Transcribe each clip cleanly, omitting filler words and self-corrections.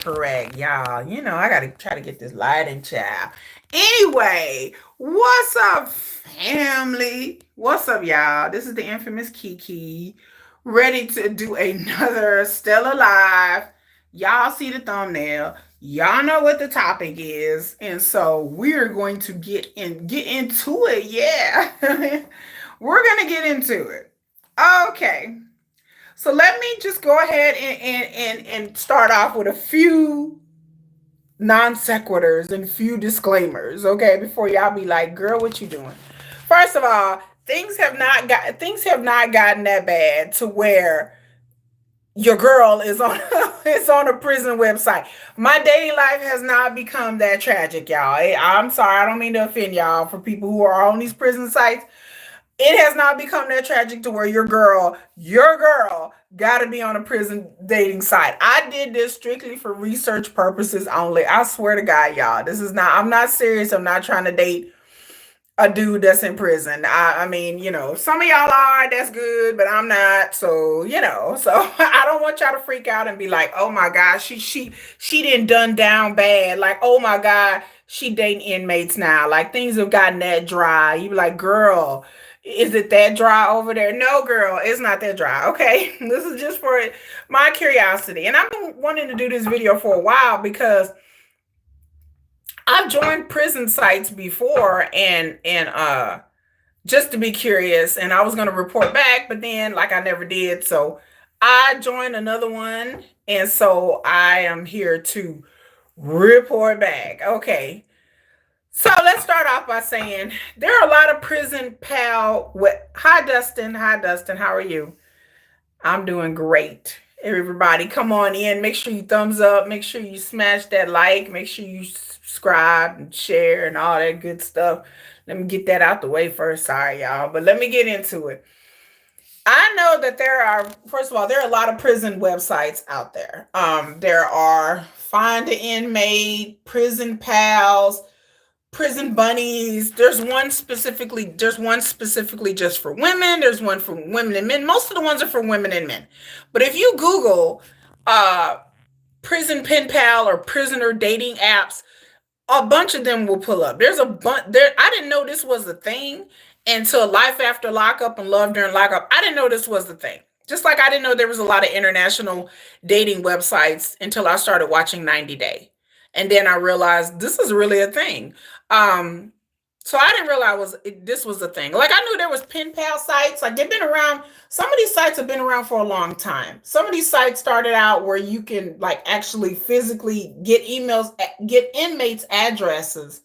Correct, y'all. I gotta try to get this lighting, child. Anyway, what's up, family? What's up, y'all? This is the infamous Kiki, ready to do another Stella Live. Y'all see the thumbnail. Y'all know what the topic is, and so we're going to get into it. Yeah, we're gonna get into it. Okay. So let me just go ahead and start off with a few non sequiturs and few disclaimers, okay, before y'all be like, girl, what you doing? First of all, things have not gotten that bad to where your girl is on is on a prison website. My dating life has not become that tragic, y'all. I'm sorry, I don't mean to offend y'all for people who are on these prison sites. It has not become that tragic to where your girl got to be on a prison dating site. I did this strictly for research purposes only. I swear to God, y'all, this is not, I'm not serious. I'm not trying to date a dude that's in prison. I mean, some of y'all are, that's good, but I'm not. So, so I don't want y'all to freak out and be like, oh my God, she didn't done down bad. Like, oh my God, she dating inmates now. Like things have gotten that dry. You be like, girl, is it that dry over there? No, girl, it's not that dry. Okay. This is just for my curiosity. And I've been wanting to do this video for a while because I've joined prison sites before and just to be curious, and I was gonna report back, but then like I never did. So I joined another one, and so I am here to report back. Okay. So let's start off by saying there are a lot of prison pal. Hi Dustin. Hi Dustin. How are you? I'm doing great. Everybody, come on in. Make sure you thumbs up. Make sure you smash that like. Make sure you subscribe and share and all that good stuff. Let me get that out the way first. Sorry, y'all. But let me get into it. I know that first of all, there are a lot of prison websites out there. There are Find the Inmate, Prison Pals, Prison Bunnies. There's one specifically just for women. There's one for women and men. Most of the ones are for women and men. But if you Google uh prison pen pal or prisoner dating apps, a bunch of them will pull up. There's a bunch there. I didn't know this was a thing until Life After Lockup and Love During Lockup. I didn't know this was the thing. Just like I didn't know there was a lot of international dating websites until I started watching 90 Day. And then I realized this is really a thing. Um, so I didn't realize this was a thing. Like I knew there was pen pal sites. Like they've been around. Some of these sites have been around for a long time. Some of these sites started out where you can like actually physically get emails, get inmates' addresses,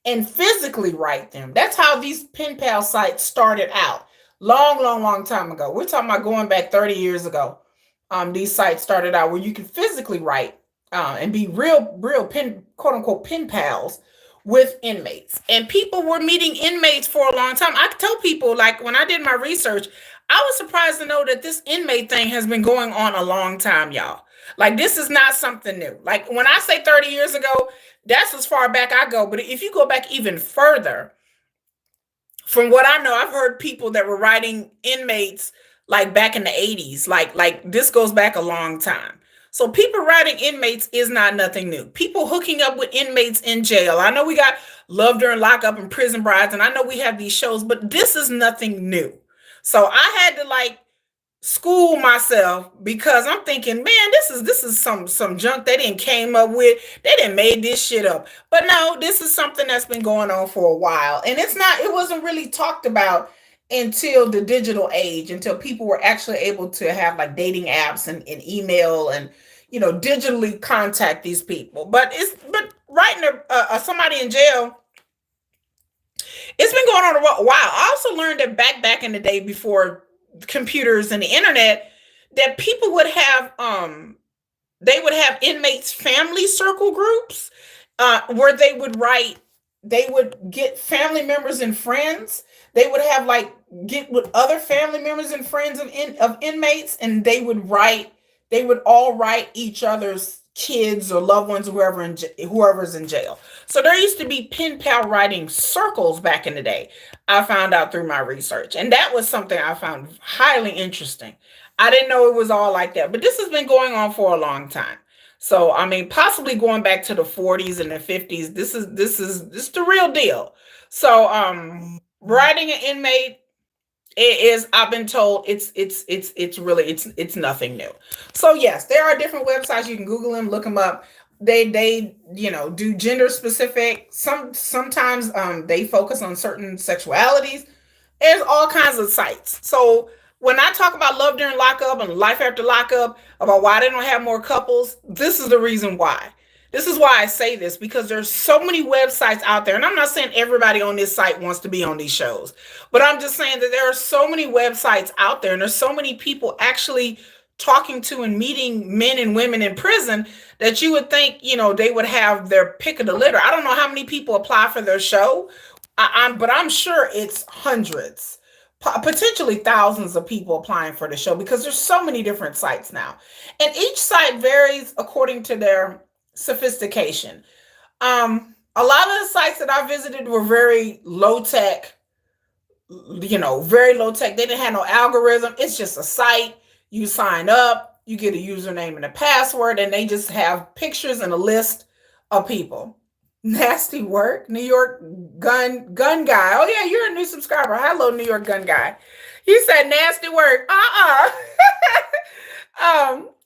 and physically write them. That's how these pen pal sites started out. Long, long, long time ago. We're talking about going back 30 years ago. These sites started out where you could physically write and be real pen, quote unquote, pen pals with inmates. And people were meeting inmates for a long time. I tell people, like, when I did my research, I was surprised to know that this inmate thing has been going on a long time, y'all. Like, this is not something new. Like, when I say 30 years ago, that's as far back I go. But if you go back even further, from what I know, I've heard people that were writing inmates like back in the 80s. Like this goes back a long time. So people writing inmates is not nothing new. People hooking up with inmates in jail. I know we got Love During Lockup and Prison Brides, and I know we have these shows, but this is nothing new. So I had to like school myself because I'm thinking, man, this is some junk they didn't came up with. They didn't made this shit up. But no, this is something that's been going on for a while. And it wasn't really talked about until the digital age, until people were actually able to have like dating apps and email and digitally contact these people. But writing somebody in jail, it's been going on a while. I also learned that back in the day before computers and the internet, that people would have they would have inmates family circle groups where they would get family members and friends. They would have like get with other family members and friends of inmates, and they would all write each other's kids or loved ones, whoever's in jail. So there used to be pen pal writing circles back in the day. I found out through my research, and that was something I found highly interesting. I didn't know it was all like that, but this has been going on for a long time. So I mean, possibly going back to the 40s and the 50s. This is the real deal. So writing an inmate, it is, I've been told, it's really, it's nothing new. So yes, there are different websites. You can Google them, look them up. They do gender specific. Sometimes they focus on certain sexualities. There's all kinds of sites. So when I talk about love during lockup and life after lockup, about why they don't have more couples, this is the reason why. This is why I say this, because there's so many websites out there, and I'm not saying everybody on this site wants to be on these shows, but I'm just saying that there are so many websites out there, and there's so many people actually talking to and meeting men and women in prison, that you would think, they would have their pick of the litter. I don't know how many people apply for their show, but I'm sure it's hundreds, potentially thousands of people applying for the show, because there's so many different sites now, and each site varies according to their sophistication. A lot of the sites that I visited were very low tech, very low tech. They didn't have no algorithm. It's just a site. You sign up, you get a username and a password, and they just have pictures and a list of people. Nasty work, New York gun guy. Oh yeah, you're a new subscriber. Hello, New York gun guy. He said nasty work.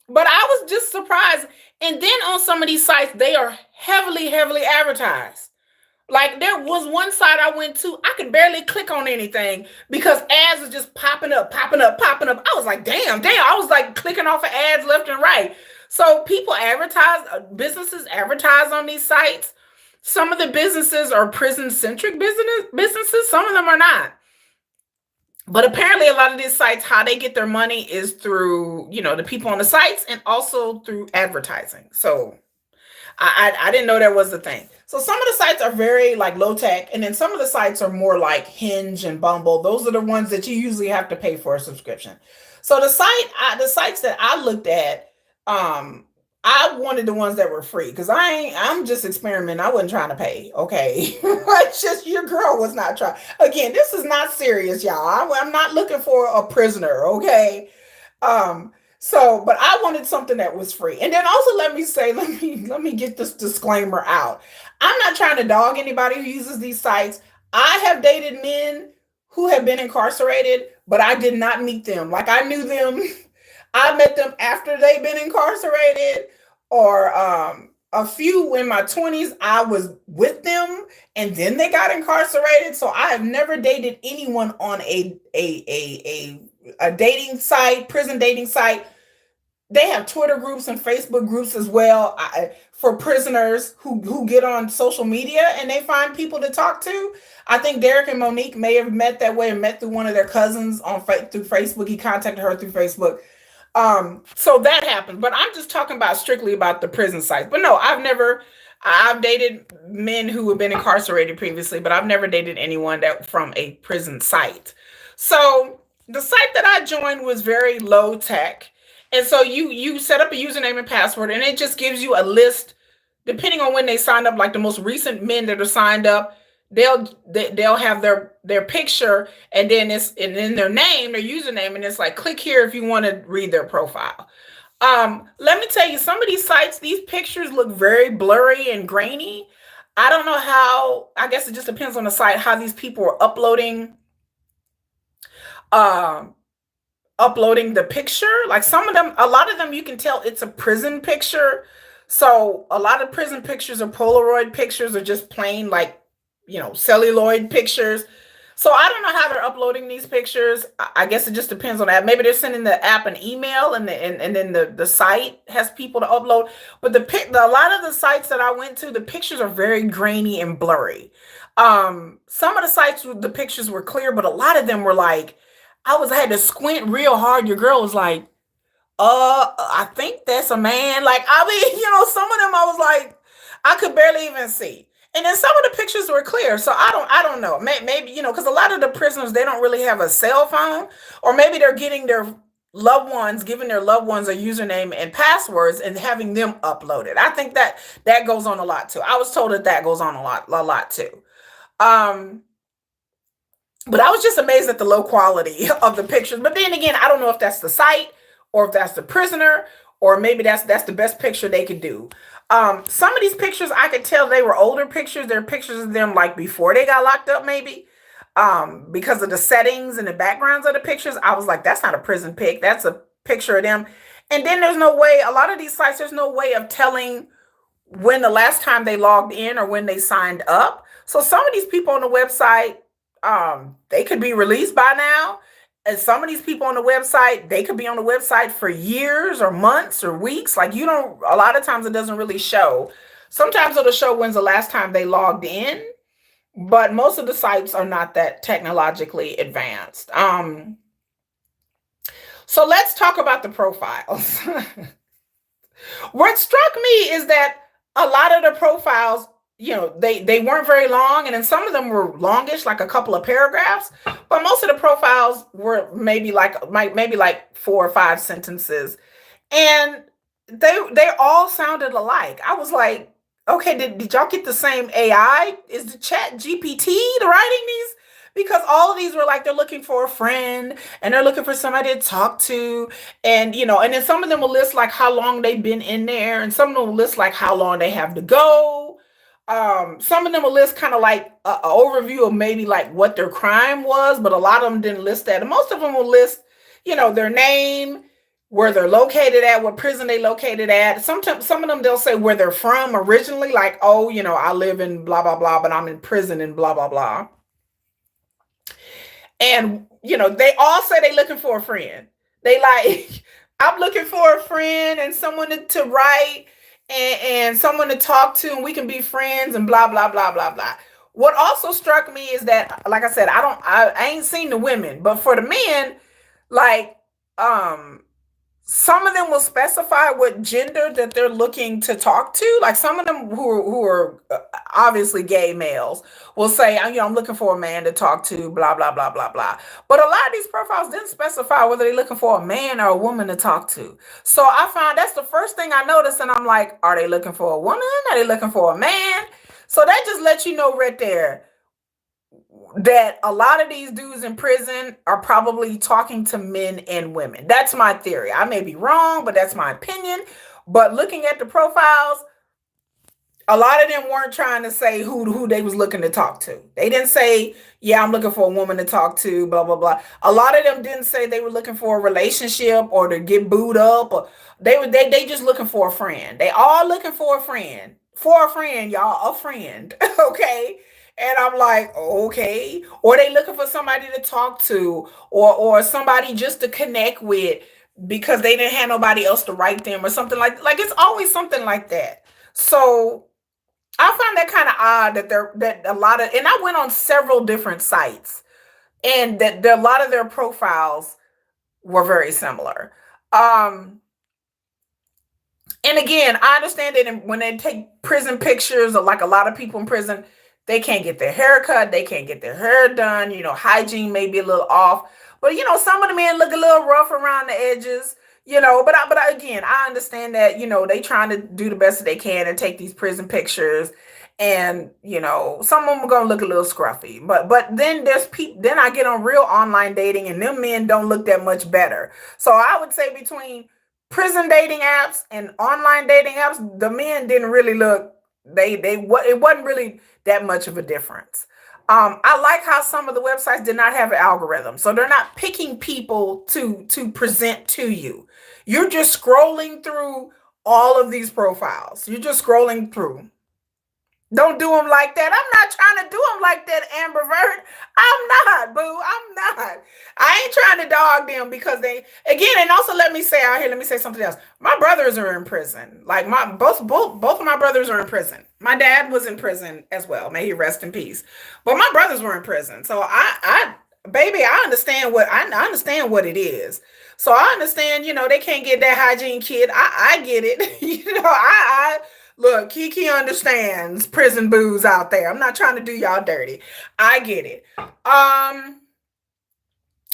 But I was just surprised. And then on some of these sites, they are heavily, heavily advertised. Like there was one site I went to, I could barely click on anything because ads are just popping up, popping up, popping up. I was like, damn. I was like clicking off of ads left and right. So people advertise, businesses advertise on these sites. Some of the businesses are prison-centric businesses. Some of them are not. But apparently a lot of these sites, how they get their money is through, the people on the sites, and also through advertising. So I didn't know that was the thing. So some of the sites are very like low tech, and then some of the sites are more like Hinge and Bumble. Those are the ones that you usually have to pay for a subscription. So the sites that I looked at, I wanted the ones that were free, because I'm just experimenting. I wasn't trying to pay. Okay. It's just, your girl was not trying. Again, this is not serious, y'all. I'm not looking for a prisoner. Okay. But I wanted something that was free. And then also let me get this disclaimer out. I'm not trying to dog anybody who uses these sites. I have dated men who have been incarcerated, but I did not meet them. Like, I knew them. I met them after they've been incarcerated, or a few in my 20s, I was with them and then they got incarcerated. So I have never dated anyone on a dating site, prison dating site. They have Twitter groups and Facebook groups as well, for prisoners who get on social media and they find people to talk to. I think Derek and Monique may have met that way, and met through one of their cousins through Facebook. He contacted her through Facebook. So that happened, but I'm just talking about strictly about the prison sites. But no, I've dated men who have been incarcerated previously, but I've never dated anyone that from a prison site. So the site that I joined was very low tech. And so you set up a username and password, and it just gives you a list depending on when they signed up. Like the most recent men that are signed up, they'll have their picture, and then their name, their username, and it's like, click here if you want to read their profile. Let me tell you, some of these sites, these pictures look very blurry and grainy. I don't know how. I guess it just depends on the site how these people are uploading the picture. Like a lot of them, you can tell it's a prison picture. So a lot of prison pictures are Polaroid pictures, or just plain like, celluloid pictures. So I don't know how they're uploading these pictures. I guess it just depends on that. Maybe they're sending the app an email, and then the site has people to upload. But a lot of the sites that I went to, the pictures are very grainy and blurry. Some of the sites, the pictures were clear, but a lot of them were like, I had to squint real hard. Your girl was like, I think that's a man. Like, I mean, some of them I was like, I could barely even see. And then some of the pictures were clear. So I don't know. Maybe, because a lot of the prisoners, they don't really have a cell phone, or maybe they're giving their loved ones a username and passwords and having them uploaded. I think that goes on a lot too. I was told that goes on a lot too. But I was just amazed at the low quality of the pictures. But then again, I don't know if that's the site, or if that's the prisoner, or maybe that's the best picture they could do. Some of these pictures I could tell they were older pictures. They're pictures of them like before they got locked up, maybe. Because of the settings and the backgrounds of the pictures, I was like, that's not a prison pic. That's a picture of them. And then there's no way, a lot of these sites, there's no way of telling when the last time they logged in or when they signed up. So some of these people on the website, they could be released by now. And some of these people on the website, they could be on the website for years or months or weeks. Like you don't, a lot of times it doesn't really show. Sometimes it'll show when's the last time they logged in, but most of the sites are not that technologically advanced. So let's talk about the profiles. What struck me is that a lot of the profiles, they weren't very long, and then some of them were longish, like a couple of paragraphs. But most of the profiles were maybe like 4 or 5 sentences, and they all sounded alike. I was like, okay, did y'all get the same AI? Is the Chat GPT writing these? Because all of these were like they're looking for a friend and they're looking for somebody to talk to, and and then some of them will list like how long they've been in there, and some of them will list like how long they have to go. Some of them will list kind of like an overview of maybe like what their crime was, but a lot of them didn't list that. And most of them will list, their name, where they're located at, what prison they located at. Sometimes some of them they'll say where they're from originally, like, oh, I live in blah blah blah, but I'm in prison in blah blah blah. And they all say they looking for a friend. They like, I'm looking for a friend and someone to write and someone to talk to, and we can be friends and blah blah blah blah blah. What also struck me is that, like I said, I ain't seen the women, but for the men, like some of them will specify what gender that they're looking to talk to. Like some of them who are obviously gay males will say, I'm looking for a man to talk to, blah, blah, blah, blah, blah. But a lot of these profiles didn't specify whether they're looking for a man or a woman to talk to. So I found that's the first thing I noticed. And I'm like, are they looking for a woman? Are they looking for a man? So that just lets you know right there that a lot of these dudes in prison are probably talking to men and women. That's my theory. I may be wrong, but that's my opinion. But looking at the profiles, a lot of them weren't trying to say who they was looking to talk to. They didn't say, yeah, I'm looking for a woman to talk to, blah, blah, blah. A lot of them didn't say they were looking for a relationship or to get booed up. Or they just looking for a friend. They all looking for a friend. For a friend, y'all, a friend. Okay. And I'm like, okay. Or they looking for somebody to talk to, or somebody just to connect with because they didn't have nobody else to write them or something like it's always something like that. So I found that kind of odd that a lot of, and I went on several different sites, and that a lot of their profiles were very similar. And again, I understand that when they take prison pictures, or like a lot of people in prison, they can't get their hair cut, they can't get their hair done, hygiene may be a little off. But some of the men look a little rough around the edges, but again, I understand that, they trying to do the best that they can and take these prison pictures. And some of them are gonna look a little scruffy. But then there's people, then I get on real online dating, and them men don't look that much better. So I would say between prison dating apps and online dating apps, the men didn't really look, it wasn't really that much of a difference. I like how some of the websites did not have an algorithm, so they're not picking people to present to you. You're just scrolling through all of these profiles. You're just scrolling through. Don't do them like that. I'm not trying to do them like that, Amber Vert. I'm not, boo. I'm not. I ain't trying to dog them because again, and also let me say something else. My brothers are in prison. Like both of my brothers are in prison. My dad was in prison as well. May he rest in peace. But my brothers were in prison. So baby, I understand what it is. So I understand, they can't get that hygiene kit. I get it. I look, Kiki understands prison booze out there. I'm not trying to do y'all dirty. I get it.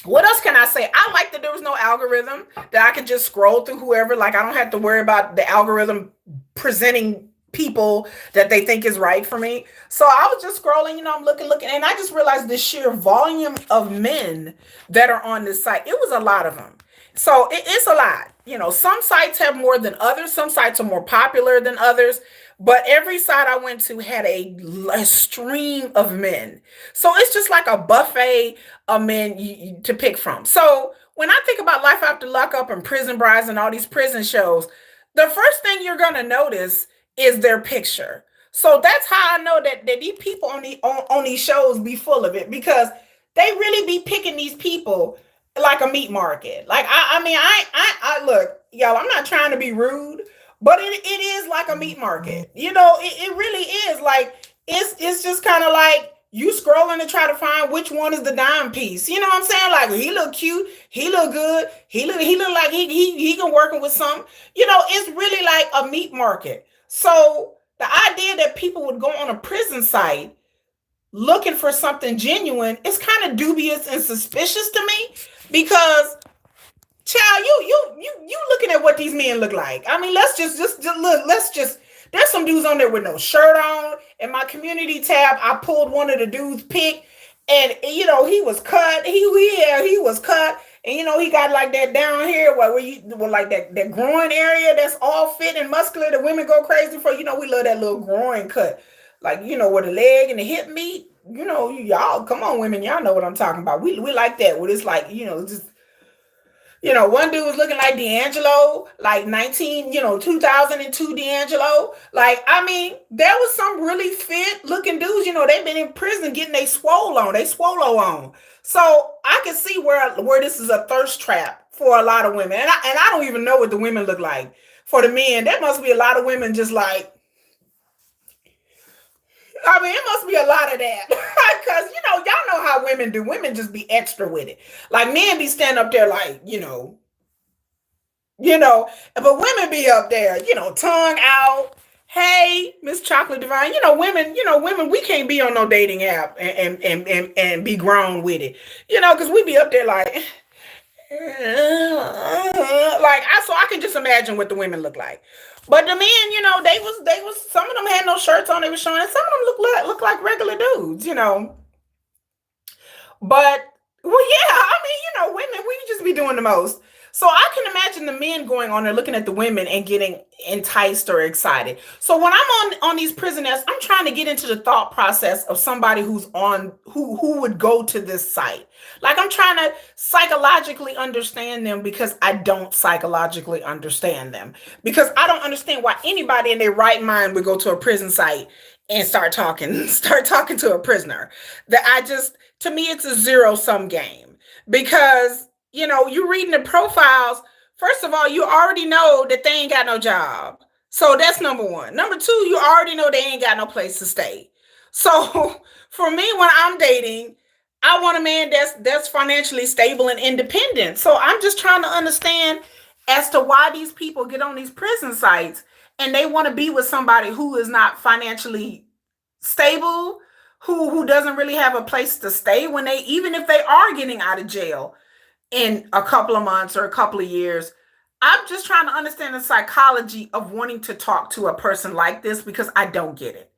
What else can I say? I like that there was no algorithm, that I could just scroll through whoever. Like, I don't have to worry about the algorithm presenting people that they think is right for me. So I was just scrolling, I'm looking, and I just realized the sheer volume of men that are on this site. It was a lot of them. So it's a lot. some sites have more than others. Some sites are more popular than others. But every site I went to had a stream of men. So it's just like a buffet of men to pick from. So when I think about Life After Lockup and Prison Brides and all these prison shows, the first thing you're going to notice is their picture. So that's how I know that these people on these shows be full of it, because they really be picking these people like a meat market. Like I mean, I look, y'all. I'm not trying to be rude, but it is like a meat market. It really is. Like it's just kind of like you scrolling to try to find which one is the dime piece. You know what I'm saying? Like he look cute, he look good, he look like he can working with something. It's really like a meat market. So the idea that people would go on a prison site looking for something genuine is kind of dubious and suspicious to me, because child, you looking at what these men look like. I mean, let's just look. There's some dudes on there with no shirt on. In my community tab, I pulled one of the dudes' pic, and he was cut. He was cut, and he got like that down here where like that groin area that's all fit and muscular that women go crazy for. We love that little groin cut, like where the leg and the hip meet. Y'all, come on, women, y'all know what I'm talking about. We like that. Where it's like just one dude was looking like D'Angelo, like 2002 D'Angelo. Like, I mean, there was some really fit looking dudes, they've been in prison getting they swolo on. So I can see where this is a thirst trap for a lot of women. And I don't even know what the women look like. For the men, there must be a lot of women just like, I mean, it must be a lot of that. Because, y'all know how women do. Women just be extra with it. Like, men be standing up there like, but women be up there, tongue out. Hey, Miss Chocolate Divine, women, we can't be on no dating app and be grown with it, because we be up there like, so I can just imagine what the women look like. But the men, they was some of them had no shirts on, they were showing, and some of them look like regular dudes. But well, yeah, I mean, women, we just be doing the most. So I can imagine the men going on there looking at the women and getting enticed or excited. So when I'm on these prison apps, I'm trying to get into the thought process of somebody who would go to this site. Like, I'm trying to psychologically understand them, because I don't psychologically understand them. Because I don't understand why anybody in their right mind would go to a prison site and start talking to a prisoner. To me, it's a zero-sum game, because you reading the profiles. First of all, you already know that they ain't got no job. So that's number one. Number two, you already know they ain't got no place to stay. So for me, when I'm dating, I want a man that's financially stable and independent. So I'm just trying to understand as to why these people get on these prison sites and they want to be with somebody who is not financially stable, who doesn't really have a place to stay even if they are getting out of jail in a couple of months or a couple of years. I'm just trying to understand the psychology of wanting to talk to a person like this, because I don't get it.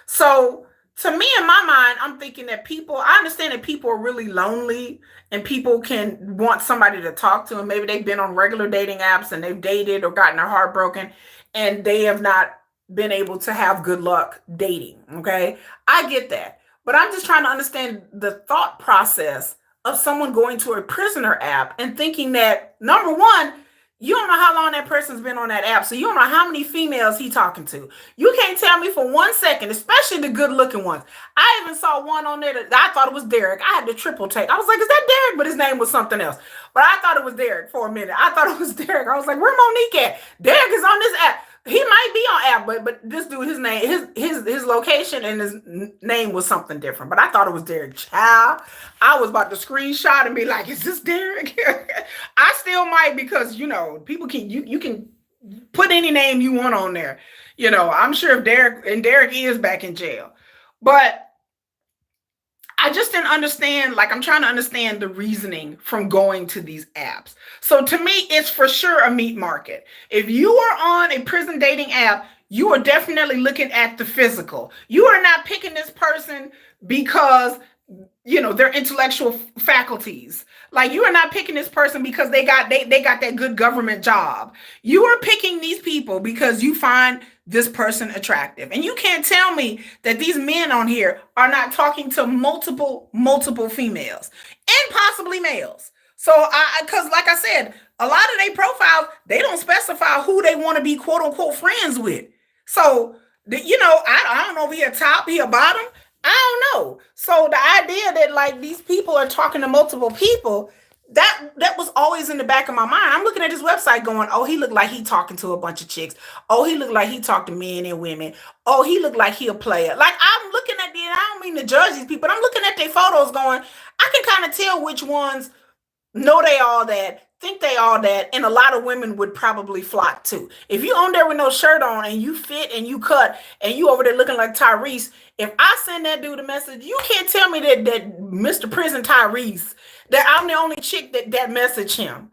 So to me, in my mind, I'm thinking that I understand that people are really lonely and people can want somebody to talk to, and maybe they've been on regular dating apps and they've dated or gotten their heart broken and they have not been able to have good luck dating. Okay. I get that. But I'm just trying to understand the thought process of someone going to a prisoner app and thinking that, number one, you don't know how long that person's been on that app. So you don't know how many females he talking to. You can't tell me for 1 second, especially the good looking ones. I even saw one on there that I thought it was Derek. I had to triple take. I was like, is that Derek? But his name was something else. But I thought it was Derek for a minute. I thought it was Derek. I was like, where Monique at? Derek is on this app. He might be on app, but this dude, his name, his location and his name was something different. But I thought it was Derek. Child, I was about to screenshot and be like, "Is this Derek?" I still might, because people can you can put any name you want on there. I'm sure if Derek is back in jail, but I just didn't understand. Like, I'm trying to understand the reasoning from going to these apps. So to me, it's for sure a meat market. If you are on a prison dating app, you are definitely looking at the physical. You are not picking this person because their intellectual faculties. Like, you are not picking this person because they got that good government job. You are picking these people because you find this person attractive. And you can't tell me that these men on here are not talking to multiple females and possibly males. So because like I said, a lot of their profiles, they don't specify who they want to be quote unquote friends with. So I don't know if he a top, he a bottom. I don't know. So the idea that like these people are talking to multiple people, that was always in the back of my mind. I'm looking at his website going, oh, he looked like he talking to a bunch of chicks. Oh, he looked like he talked to men and women. Oh, he looked like he a player. Like, I'm looking at I don't mean to judge these people, but I'm looking at their photos going, I can kind of tell which ones know they all that, think they all that, and a lot of women would probably flock too. If you on there with no shirt on and you fit and you cut and you over there looking like Tyrese, if I send that dude a message, you can't tell me that Mr. Prison Tyrese, that I'm the only chick that messaged him.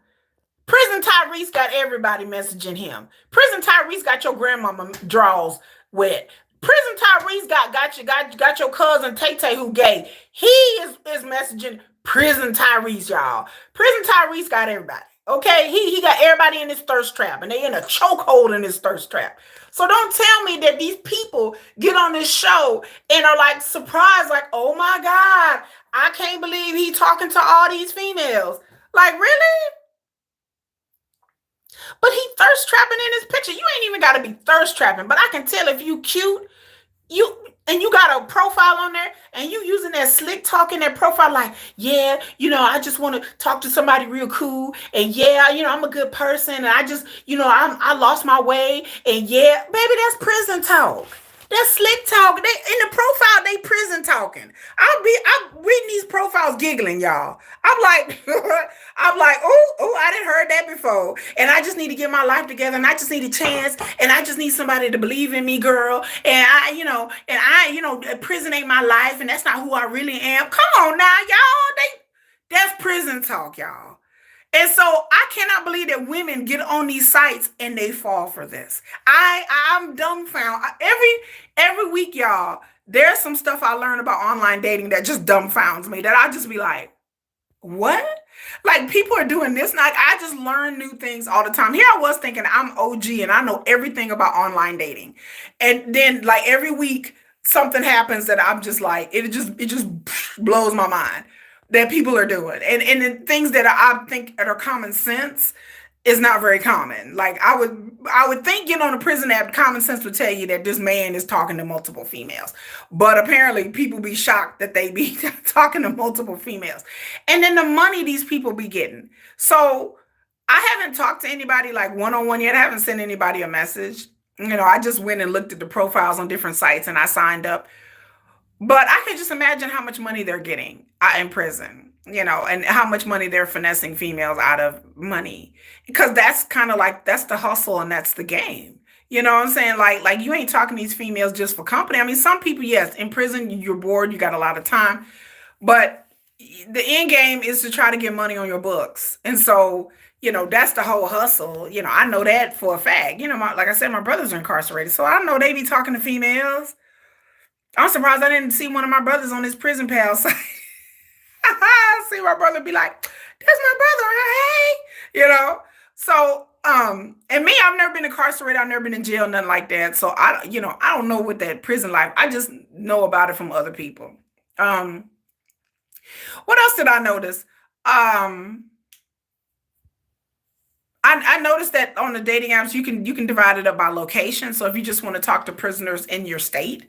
Prison Tyrese got everybody messaging him. Prison Tyrese got your grandmama draws wet. Prison Tyrese got your cousin Tay Tay who gay. He is messaging Prison Tyrese, y'all. Prison Tyrese got everybody. Okay, he got everybody in his thirst trap, and they in a chokehold in his thirst trap. So don't tell me that these people get on this show and are like surprised, like, oh my God, I can't believe he talking to all these females. Like, really? But he thirst trapping in his picture. You ain't even got to be thirst trapping, but I can tell if you cute, you got a profile on there and you using that slick talk in that profile, like, yeah, I just want to talk to somebody real cool, and yeah, I'm a good person, and I just, I lost my way, and yeah, baby, that's prison talk. That's slick talk. They in the profile, they prison talking. I'm reading these profiles giggling, y'all. I'm like, I didn't heard that before. And I just need to get my life together, and I just need a chance, and I just need somebody to believe in me, girl. And prison ain't my life, and that's not who I really am. Come on now, y'all. That's prison talk, y'all. And so I cannot believe that women get on these sites and they fall for this. I'm dumbfounded. Every week, y'all, there's some stuff I learn about online dating that just dumbfounds me, that I just be like, what? Like, people are doing this. Like, I just learn new things all the time. Here I was thinking I'm OG and I know everything about online dating. And then like every week something happens that I'm just like, it just blows my mind that people are doing. And things that I think are common sense is not very common. Like, I would think, on a prison app, common sense would tell you that this man is talking to multiple females. But apparently people be shocked that they be talking to multiple females. And then the money these people be getting. So I haven't talked to anybody like one-on-one yet. I haven't sent anybody a message. I just went and looked at the profiles on different sites and I signed up. But I can just imagine how much money they're getting in prison, and how much money they're finessing females out of money. Because that's kind of like, that's the hustle and that's the game. You know what I'm saying? Like you ain't talking to these females just for company. I mean, some people, yes, in prison, you're bored, you got a lot of time. But the end game is to try to get money on your books. And so, that's the whole hustle. I know that for a fact. Like I said, my brothers are incarcerated. So I know they be talking to females. I'm surprised I didn't see one of my brothers on this prison pal site. I see my brother be like, that's my brother, hey. So, and me, I've never been incarcerated. I've never been in jail, nothing like that. So I don't know what that prison life, I just know about it from other people. What else did I notice? I noticed that on the dating apps, you can divide it up by location. So if you just want to talk to prisoners in your state,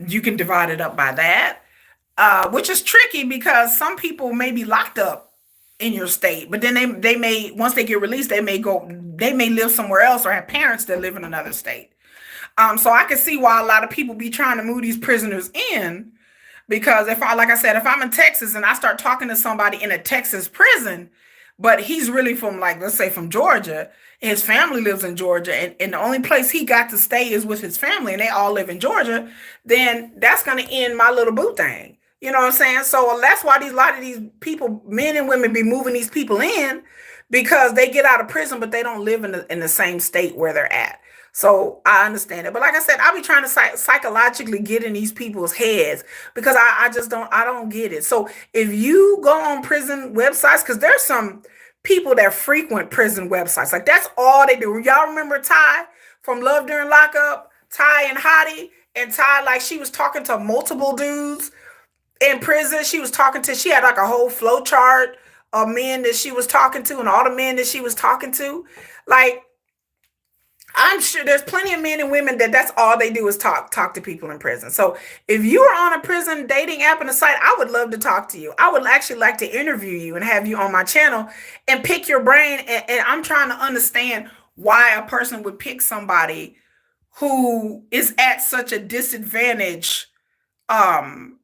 you can divide it up by that, which is tricky because some people may be locked up in your state, but then they may, once they get released, they may live somewhere else or have parents that live in another state. So I can see why a lot of people be trying to move these prisoners in, because like I said, if I'm in Texas and I start talking to somebody in a Texas prison, but he's really from, like, let's say from Georgia, his family lives in Georgia, and the only place he got to stay is with his family, and they all live in Georgia, then that's going to end my little boo thing. You know what I'm saying? So that's why a lot of these people, men and women, be moving these people in, because they get out of prison, but they don't live in the same state where they're at. So I understand it. But like I said, I'll be trying to psychologically get in these people's heads because I just I don't get it. So if you go on prison websites, because there's some people that frequent prison websites, like that's all they do. Y'all remember Ty from Love During Lockup? Ty and Hottie, and Ty, like she was talking to multiple dudes in prison. She was talking to, she had like a whole flow chart of men that she was talking to and all the men that she was talking to. Like, I'm sure there's plenty of men and women that that's all they do is talk to people in prison. So if you are on a prison dating app and a site, I would love to talk to you. I would actually like to interview you and have you on my channel and pick your brain. And I'm trying to understand why a person would pick somebody who is at such a disadvantage, um,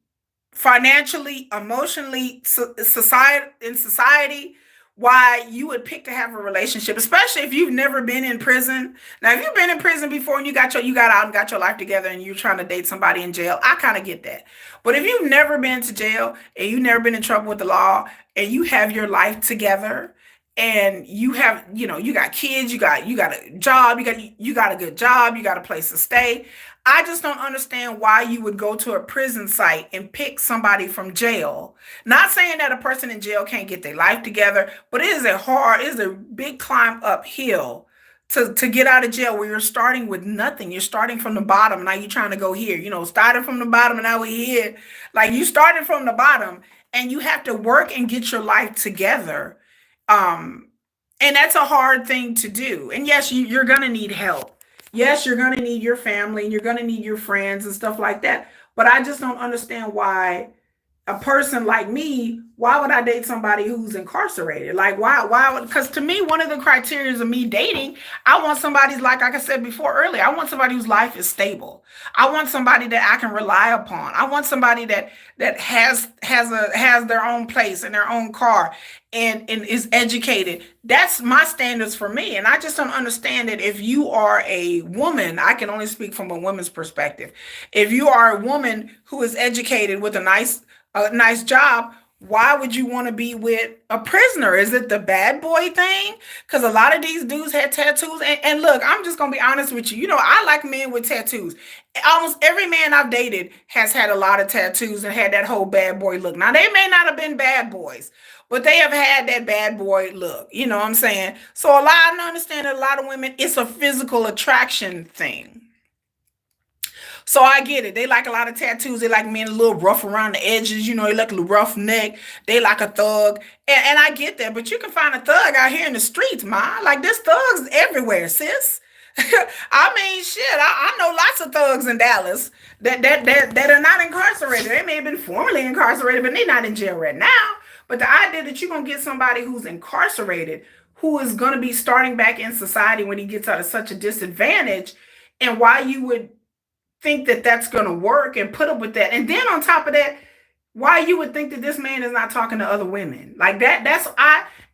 financially, emotionally, society, why you would pick to have a relationship, especially if you've never been in prison. Now, if you've been in prison before and you got out and got your life together and you're trying to date somebody in jail, I kind of get that. But if you've never been to jail and you've never been in trouble with the law and you have your life together and you have, you got kids, you got a job, you got a good job, you got a place to stay. I just don't understand why you would go to a prison site and pick somebody from jail. Not saying that a person in jail can't get their life together, but it is a big climb uphill to get out of jail where you're starting with nothing. You're starting from the bottom. Now you're trying to go here, starting from the bottom and now we're here. Like you started from the bottom and you have to work and get your life together. Um, and that's a hard thing to do. And yes, you're going to need help. Yes, you're going to need your family and you're going to need your friends and stuff like that. But I just don't understand why a person like me, why would I date somebody who's incarcerated? Like, why would, because to me, one of the criteria of me dating, I want somebody, like I said before earlier, I want somebody whose life is stable. I want somebody that I can rely upon. I want somebody that has their own place and their own car and is educated. That's my standards for me. And I just don't understand that if you are a woman, I can only speak from a woman's perspective. If you are a woman who is educated with a nice job, why would you want to be with a prisoner? Is it the bad boy thing? Because a lot of these dudes had tattoos. And look, I'm just going to be honest with you. I like men with tattoos. Almost every man I've dated has had a lot of tattoos and had that whole bad boy look. Now, they may not have been bad boys, but they have had that bad boy look. You know what I'm saying? So I understand that a lot of women, it's a physical attraction thing. So I get it. They like a lot of tattoos. They like men a little rough around the edges. They like a little rough neck. They like a thug. And I get that. But you can find a thug out here in the streets, ma. Like there's thugs everywhere, sis. I mean, shit. I know lots of thugs in Dallas that are not incarcerated. They may have been formerly incarcerated, but they're not in jail right now. But the idea that you're gonna get somebody who's incarcerated, who is gonna be starting back in society when he gets out of such a disadvantage, and why you would think that that's going to work and put up with that. And then on top of that, why you would think that this man is not talking to other women like that.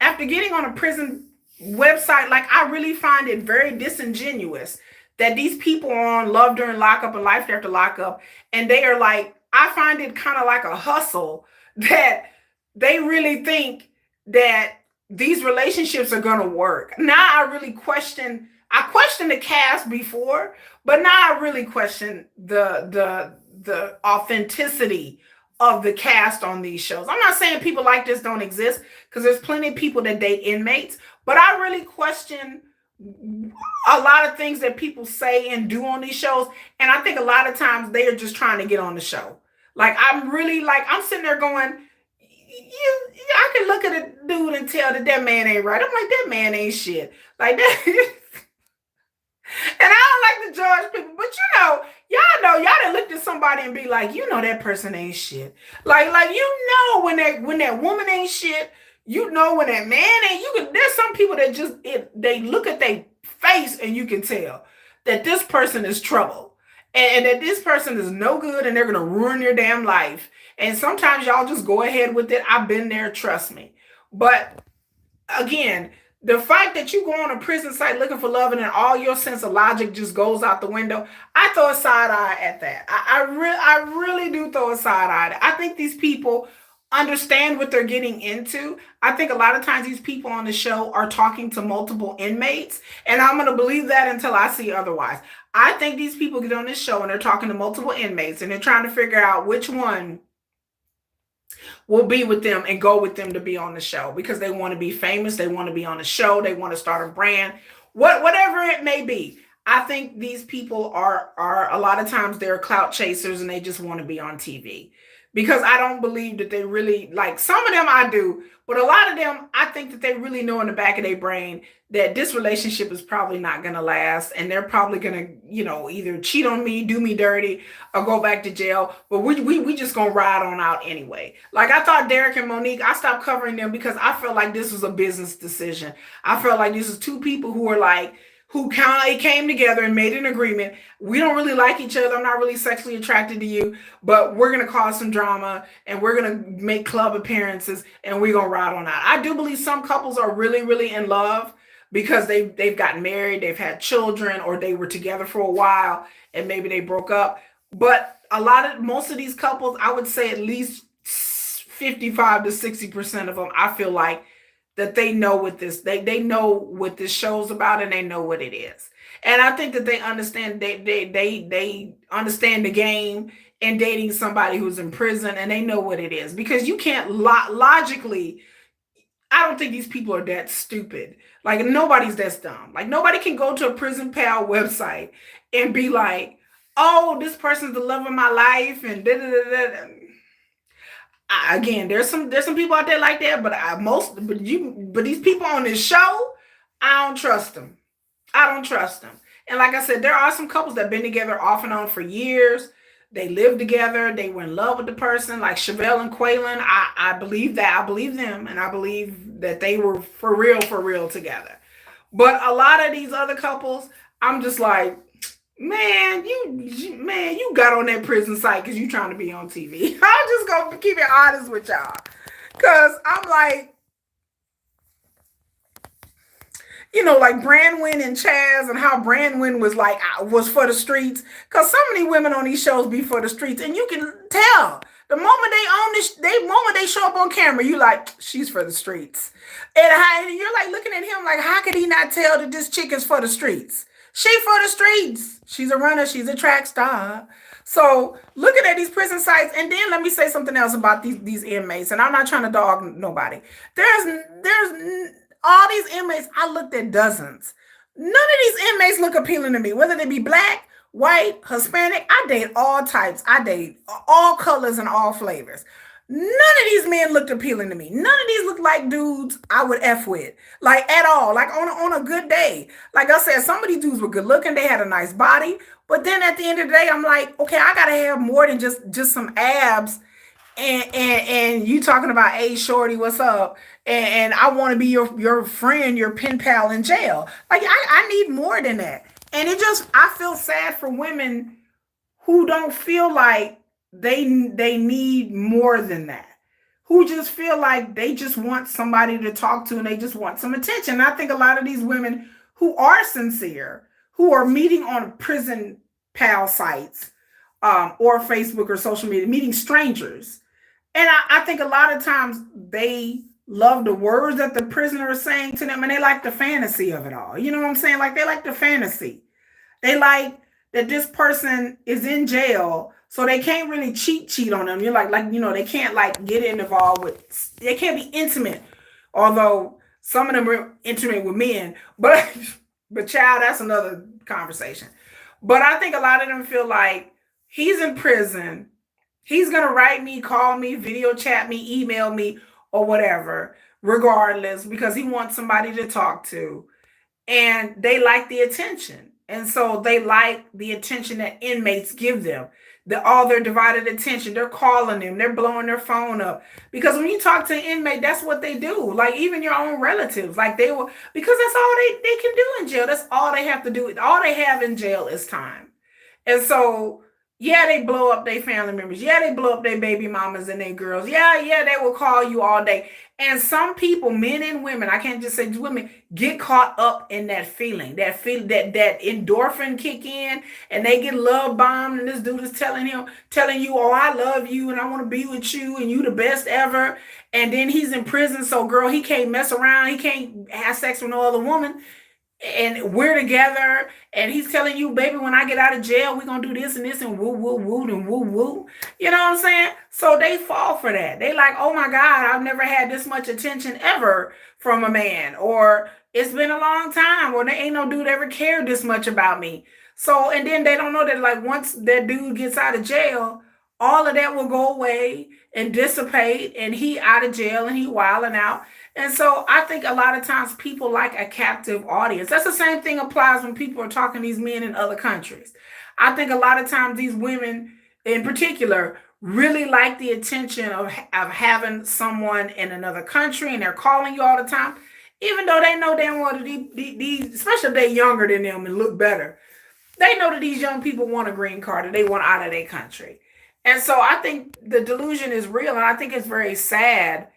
After getting on a prison website, like I really find it very disingenuous that these people are on Love During Lockup and Life After Lockup, and they are like, I find it kind of like a hustle that they really think that these relationships are going to work. Now I questioned the cast before, but now I really question the authenticity of the cast on these shows. I'm not saying people like this don't exist, because there's plenty of people that date inmates, but I really question a lot of things that people say and do on these shows. And I think a lot of times they are just trying to get on the show. Like I'm sitting there going, I can look at a dude and tell that man ain't right. I'm like, that man ain't shit. Like that. And I don't like to judge people, but y'all done looked at somebody and be like, that person ain't shit. Like when that woman ain't shit, when that man ain't. There's some people that just they look at their face and you can tell that this person is trouble, and that this person is no good and they're gonna ruin your damn life. And sometimes y'all just go ahead with it. I've been there, trust me. But again, the fact that you go on a prison site looking for love and then all your sense of logic just goes out the window, I throw a side eye at that. I really do throw a side eye. I think these people understand what they're getting into. I think a lot of times these people on the show are talking to multiple inmates, and I'm going to believe that until I see otherwise. I think these people get on this show and they're talking to multiple inmates and they're trying to figure out which one will be with them and go with them to be on the show because they want to be famous, they want to be on the show, they want to start a brand, whatever it may be. I think these people are a lot of times they're clout chasers and they just want to be on TV. Because I don't believe that they really like some of them I do, but a lot of them I think that they really know in the back of their brain that this relationship is probably not going to last and they're probably going to, either cheat on me, do me dirty, or go back to jail. But we just going to ride on out anyway. Like I thought Derek and Monique, I stopped covering them because I felt like this was a business decision. I felt like this is two people who were like, who kind of came together and made an agreement. We don't really like each other. I'm not really sexually attracted to you, but we're going to cause some drama and we're going to make club appearances and we're going to ride on out. I do believe some couples are really, really in love because they've gotten married, they've had children, or they were together for a while and maybe they broke up. But most of these couples, I would say at least 55 to 60% of them, I feel like that they know what they know what this show's about and they know what it is. And I think that they understand they understand the game and dating somebody who's in prison and they know what it is because you can't logically. I don't think these people are that stupid. Like nobody's that dumb. Like nobody can go to a prison pal website and be like, "Oh, this person's the love of my life," and da da da da. Again, there's some people out there like that, but these people on this show, I don't trust them. I don't trust them. And like I said, there are some couples that have been together off and on for years. They lived together. They were in love with the person, like Chevelle and Quaylen. I believe that. I believe them, and I believe that they were for real together. But a lot of these other couples, I'm just like, man, you got on that prison site because you trying to be on TV. I'm just gonna keep it honest with y'all, cause I'm like, like Brandwin and Chaz, and how Brandwin was for the streets. Cause so many women on these shows be for the streets, and you can tell the moment they own this, moment they show up on camera, you like she's for the streets, and you're like looking at him like, how could he not tell that this chick is for the streets? She for the streets. She's a runner. She's a track star. So looking at these prison sites, and then let me say something else about these inmates. And I'm not trying to dog nobody. There's all these inmates. I looked at dozens. None of these inmates look appealing to me, whether they be black, white, Hispanic. I date all types. I date all colors and all flavors. None of these men looked appealing to me. None of these look like dudes I would F with, like at all, like on a good day. Like I said, some of these dudes were good looking. They had a nice body. But then at the end of the day, I'm like, okay, I got to have more than just some abs. And you talking about, hey, shorty, what's up? And I want to be your friend, your pen pal in jail. Like I need more than that. And I feel sad for women who don't feel like they need more than that, who just feel like they just want somebody to talk to and they just want some attention. And I think a lot of these women who are sincere, who are meeting on prison pal sites or Facebook or social media, meeting strangers. And I think a lot of times they love the words that the prisoner is saying to them and they like the fantasy of it all. You know what I'm saying? Like they like the fantasy. They like that this person is in jail, so they can't really cheat on them. You're like they can't like get involved with. They can't be intimate, although some of them are intimate with men. But child, that's another conversation. But I think a lot of them feel like he's in prison. He's gonna write me, call me, video chat me, email me, or whatever, regardless, because he wants somebody to talk to, and they like the attention. And so they like the attention that inmates give them. All their divided attention. They're calling them. They're blowing their phone up. Because when you talk to an inmate, that's what they do. Like even your own relatives. Like they will, because that's all they can do in jail. That's all they have to do. All they have in jail is time. And so, Yeah, they blow up their family members. Yeah, they blow up their baby mamas and their girls. Yeah, yeah, they will call you all day. And some people, men and women, I can't just say just women, get caught up in that feeling, that endorphin kick in, and they get love bombed. And this dude is telling you, oh, I love you, and I want to be with you, and you the best ever. And then he's in prison, so girl, he can't mess around. He can't have sex with no other woman, and we're together, and he's telling you, baby, when I get out of jail, we're gonna do this and this and woo woo woo and woo woo. You know what I'm saying? So they fall for that. They like, oh my God, I've never had this much attention ever from a man, or it's been a long time, or there ain't no dude ever cared this much about me. So, and then they don't know that, like, once that dude gets out of jail, all of that will go away and dissipate, and he out of jail and he wilding out. And so I think a lot of times people like a captive audience. That's the same thing applies when people are talking to these men in other countries. I think a lot of times these women in particular really like the attention of having someone in another country, and they're calling you all the time, even though they know damn well that these, especially if they're younger than them and look better, they know that these young people want a green card and they want out of their country. And so I think the delusion is real, and I think it's very sad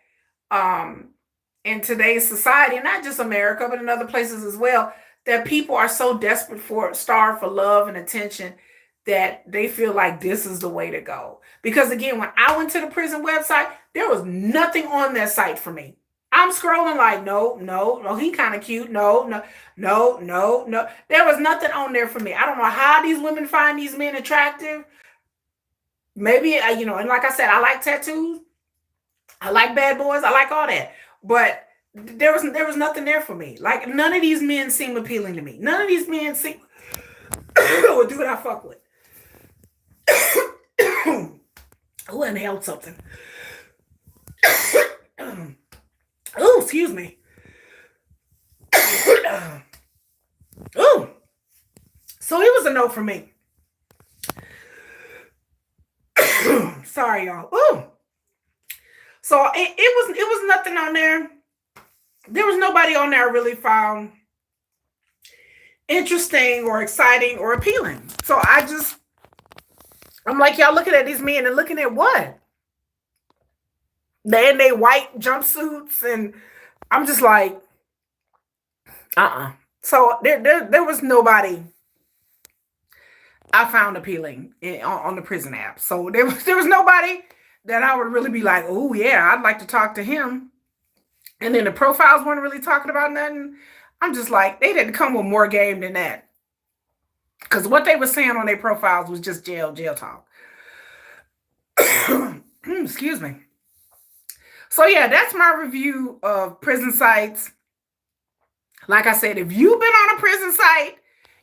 um, in today's society, not just America, but in other places as well, that people are so desperate starved for love and attention that they feel like this is the way to go. Because again, when I went to the prison website, there was nothing on that site for me. I'm scrolling like, no, no, no, he kind of cute. No, no, no, no, no. There was nothing on there for me. I don't know how these women find these men attractive. Maybe, and like I said, I like tattoos. I like bad boys. I like all that. But there was nothing there for me. Like, none of these men seem appealing to me. None of these men seem would do what I fuck with. Oh, I inhaled something. Oh, excuse me. Oh, so it was a no for me. Sorry, y'all. Oh, so it was nothing on there. There was nobody on there I really found interesting or exciting or appealing. So I'm like, y'all looking at these men and looking at what? They in their white jumpsuits, and I'm just like, So there was nobody I found appealing on the prison app. So there was nobody that I would really be like, oh yeah, I'd like to talk to him. And then the profiles weren't really talking about nothing. I'm just like, they didn't come with more game than that. Because what they were saying on their profiles was just jail talk. Excuse me. So yeah, that's my review of prison sites. Like I said, if you've been on a prison site,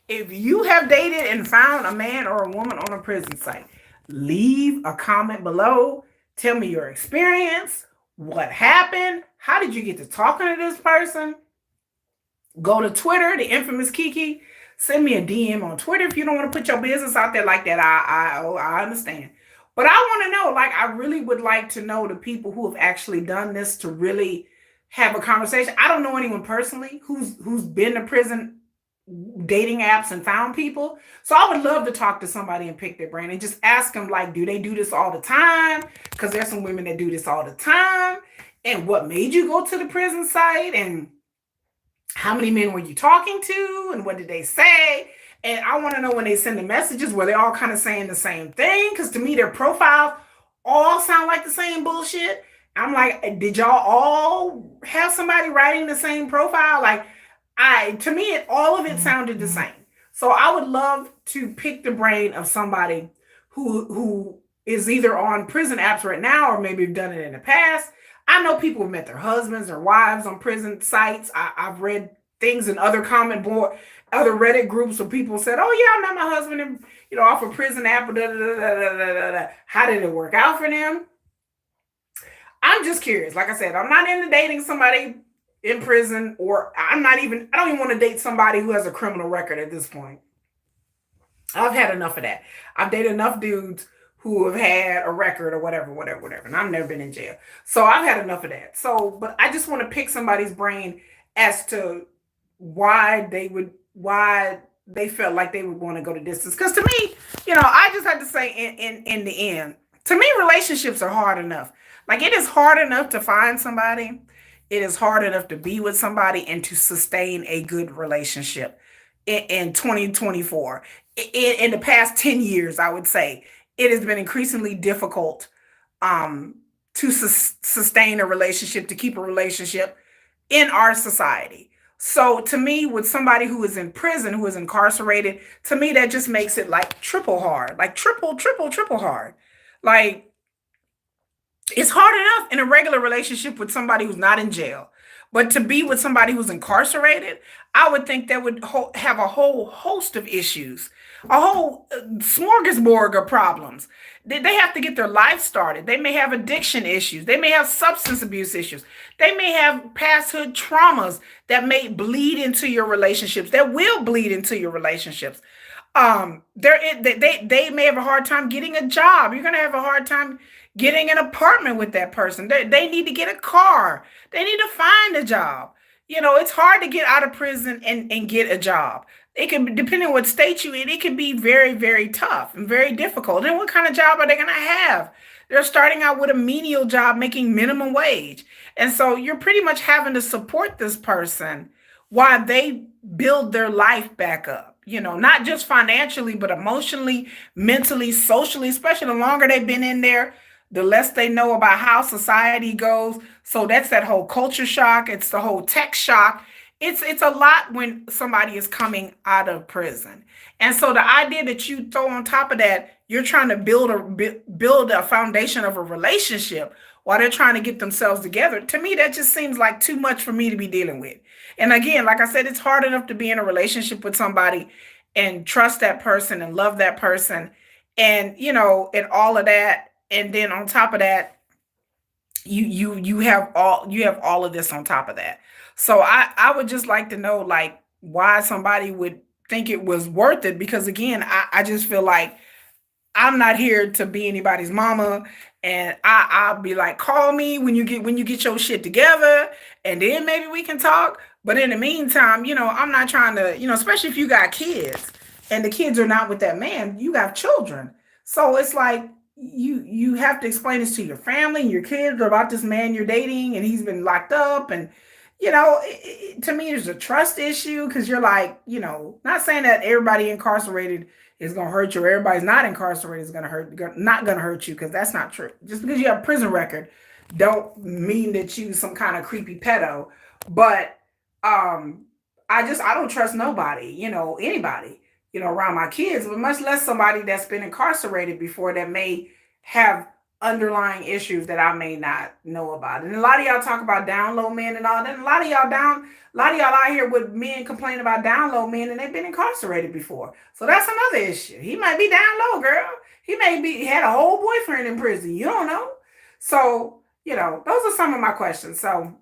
if you have dated and found a man or a woman on a prison site, leave a comment below. Tell me your experience. What happened? How did you get to talking to this person? Go to Twitter, the infamous Kiki. Send me a DM on Twitter if you don't want to put your business out there like that. I understand. But I want to know, like, I really would like to know the people who have actually done this to really have a conversation. I don't know anyone personally who's been to prison dating apps and found people. So I would love to talk to somebody and pick their brain and just ask them, like, do they do this all the time? Because there's some women that do this all the time. And what made you go to the prison site? And how many men were you talking to? And what did they say? And I want to know when they send the messages, were they all kind of saying the same thing? Because to me, their profiles all sound like the same bullshit. I'm like, did y'all all have somebody writing the same profile? Like, to me, all of it sounded the same. So I would love to pick the brain of somebody who is either on prison apps right now, or maybe have done it in the past. I know people have met their husbands or wives on prison sites. I've read things in other other Reddit groups where people said, "Oh yeah, I met my husband off a prison app." How did it work out for them? I'm just curious. Like I said, I'm not into dating somebody in prison, or I don't even want to date somebody who has a criminal record at this point. I've had enough of that. I've dated enough dudes who have had a record or whatever. And I've never been in jail. So I've had enough of that. So, but I just want to pick somebody's brain as to why they felt like they would want to go to distance. Because to me, I just had to say in the end, to me, relationships are hard enough. Like it is hard enough to find somebody. It is hard enough to be with somebody and to sustain a good relationship in 2024. In the past 10 years, I would say it has been increasingly difficult um, to sustain a relationship, to keep a relationship in our society. So to me, with somebody who is in prison, who is incarcerated, to me that just makes it like triple hard, like triple hard. Like it's hard enough in a regular relationship with somebody who's not in jail, but to be with somebody who's incarcerated, I would think that would have a whole host of issues, a whole smorgasbord of problems. They have to get their life started. They may have addiction issues. They may have substance abuse issues. They may have pasthood traumas that may bleed into your relationships, that will bleed into your relationships. They may have a hard time getting a job. You're gonna have a hard time getting an apartment with that person. They need to get a car. They need to find a job. You know, it's hard to get out of prison and get a job. It can, depending on what state you in, it can be very, very tough and very difficult. And what kind of job are they gonna have? They're starting out with a menial job making minimum wage. And so you're pretty much having to support this person while they build their life back up. You know, not just financially, but emotionally, mentally, socially, especially the longer they've been in there, the less they know about how society goes. So that's that whole culture shock. It's the whole tech shock. It's a lot when somebody is coming out of prison. And so the idea that you throw on top of that, you're trying to build a foundation of a relationship while they're trying to get themselves together. To me, that just seems like too much for me to be dealing with. And again, like I said, it's hard enough to be in a relationship with somebody and trust that person and love that person and and all of that. And then on top of that, you have all of this on top of that. So I would just like to know like why somebody would think it was worth it, because again, I just feel like I'm not here to be anybody's mama. And I'll be like, call me when you get your shit together, and then maybe we can talk. But in the meantime, I'm not trying to, especially if you got kids and the kids are not with that man, you have children. So it's like you have to explain this to your family and your kids about this man you're dating and he's been locked up. And to me there's a trust issue, because you're like, not saying that everybody incarcerated is going to hurt you, or everybody's not incarcerated is going to not going to hurt you, because that's not true. Just because you have a prison record don't mean that you some kind of creepy pedo. But I don't trust nobody, anybody, around my kids, but much less somebody that's been incarcerated before that may have underlying issues that I may not know about. And a lot of y'all talk about down low men and all that. A lot of y'all out here with men complaining about down low men, and they've been incarcerated before. So that's another issue. He might be down low, girl. He may be had a whole boyfriend in prison. You don't know. So, those are some of my questions. So,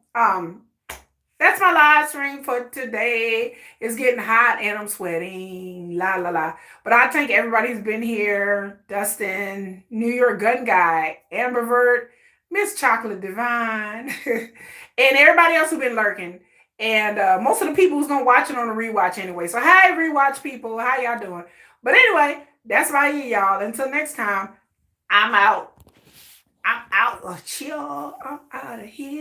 that's my live stream for today. It's getting hot and I'm sweating. La la la. But I thank everybody who's been here. Dustin, New York Gun Guy, Ambervert, Miss Chocolate Divine, and everybody else who's been lurking. And most of the people who's gonna watch it on the rewatch anyway. So hi, rewatch people. How y'all doing? But anyway, that's my year, y'all. Until next time, I'm out. I'm out. Oh, chill. I'm out of here.